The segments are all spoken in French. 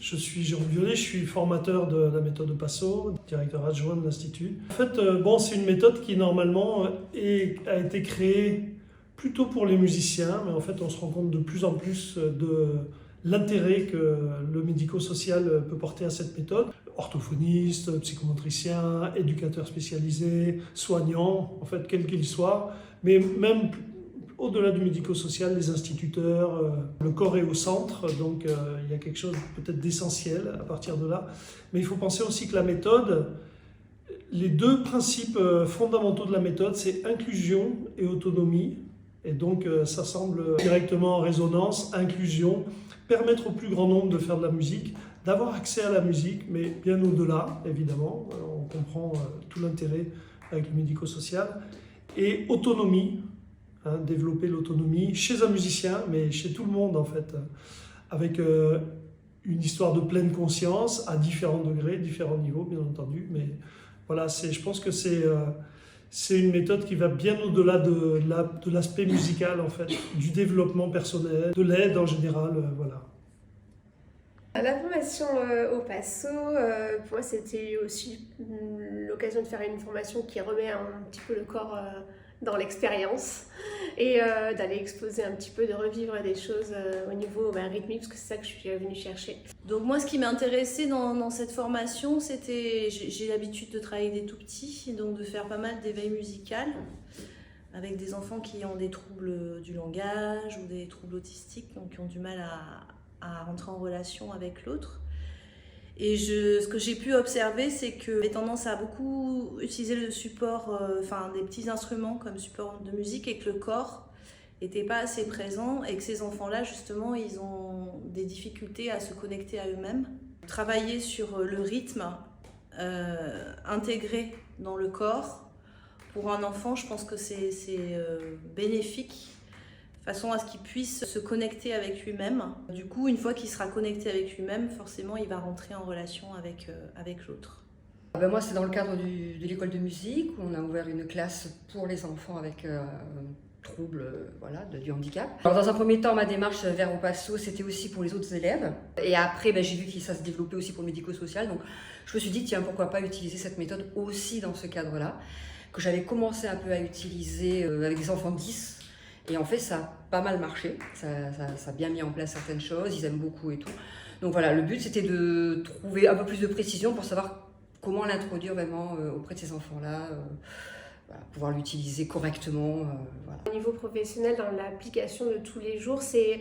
Je suis Jérôme Violet, je suis formateur de la méthode Passo, directeur adjoint de l'Institut. En fait, c'est une méthode qui normalement a été créée plutôt pour les musiciens, mais en fait on se rend compte de plus en plus de l'intérêt que le médico-social peut porter à cette méthode. Orthophonistes, psychomotriciens, éducateurs spécialisés, soignants, en fait quels qu'ils soient, mais même au-delà du médico-social, les instituteurs, le corps est au centre, donc il y a quelque chose peut-être d'essentiel à partir de là. Mais il faut penser aussi que la méthode, les deux principes fondamentaux de la méthode, c'est inclusion et autonomie. Et donc ça semble directement en résonance, inclusion, permettre au plus grand nombre de faire de la musique, d'avoir accès à la musique, mais bien au-delà, évidemment. On comprend tout l'intérêt avec le médico-social. Et autonomie. Développer l'autonomie chez un musicien, mais chez tout le monde en fait, avec une histoire de pleine conscience à différents degrés, différents niveaux bien entendu, mais voilà, je pense que c'est une méthode qui va bien au-delà de l'aspect musical en fait, du développement personnel, de l'aide en général, voilà. La formation au Passo, pour moi c'était aussi l'occasion de faire une formation qui remet un petit peu le corps dans l'expérience et d'aller exposer un petit peu, de revivre des choses au niveau rythmique, parce que c'est ça que je suis venue chercher. Donc moi, ce qui m'intéressait dans cette formation, c'était, j'ai l'habitude de travailler avec des tout petits, donc de faire pas mal d'éveil musical avec des enfants qui ont des troubles du langage ou des troubles autistiques, donc qui ont du mal à rentrer en relation avec l'autre. Et ce que j'ai pu observer, c'est que j'ai tendance à beaucoup utiliser le support, des petits instruments comme support de musique, et que le corps n'était pas assez présent, et que ces enfants-là, justement, ils ont des difficultés à se connecter à eux-mêmes. Travailler sur le rythme intégré dans le corps, pour un enfant, je pense que c'est bénéfique, façon à ce qu'il puisse se connecter avec lui-même. Du coup, une fois qu'il sera connecté avec lui-même, forcément, il va rentrer en relation avec l'autre. Moi, c'est dans le cadre de l'école de musique, où on a ouvert une classe pour les enfants avec troubles du handicap. Alors, dans un premier temps, ma démarche vers au Passo, c'était aussi pour les autres élèves. Et après, j'ai vu que ça se développait aussi pour le médico-social. Donc, je me suis dit, tiens, pourquoi pas utiliser cette méthode aussi dans ce cadre-là, que j'avais commencé un peu à utiliser avec des enfants de 10. Et en fait, ça a pas mal marché, ça a bien mis en place certaines choses, ils aiment beaucoup et tout. Donc voilà, le but c'était de trouver un peu plus de précision pour savoir comment l'introduire vraiment auprès de ces enfants-là, pouvoir l'utiliser correctement. Au niveau professionnel, dans l'application de tous les jours, c'est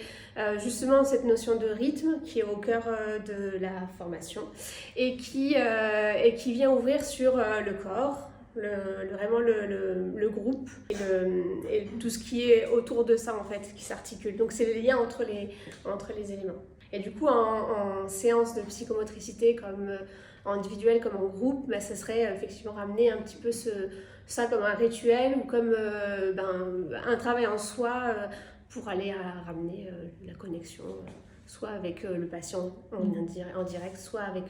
justement cette notion de rythme qui est au cœur de la formation et qui vient ouvrir sur le corps, vraiment le groupe et tout ce qui est autour de ça en fait, qui s'articule. Donc c'est le lien entre les éléments. Et du coup en séance de psychomotricité comme individuelle comme en groupe, ça serait effectivement ramener un petit peu ça comme un rituel ou comme un travail en soi pour aller ramener la connexion, soit avec le patient en direct, soit avec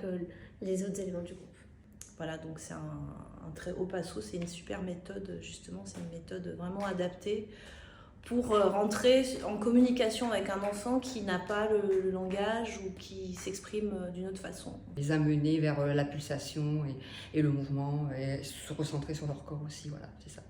les autres éléments du groupe. Voilà, donc c'est un très haut Passo, c'est une super méthode, justement, c'est une méthode vraiment adaptée pour rentrer en communication avec un enfant qui n'a pas le langage ou qui s'exprime d'une autre façon. Les amener vers la pulsation et le mouvement, et se recentrer sur leur corps aussi, voilà, c'est ça.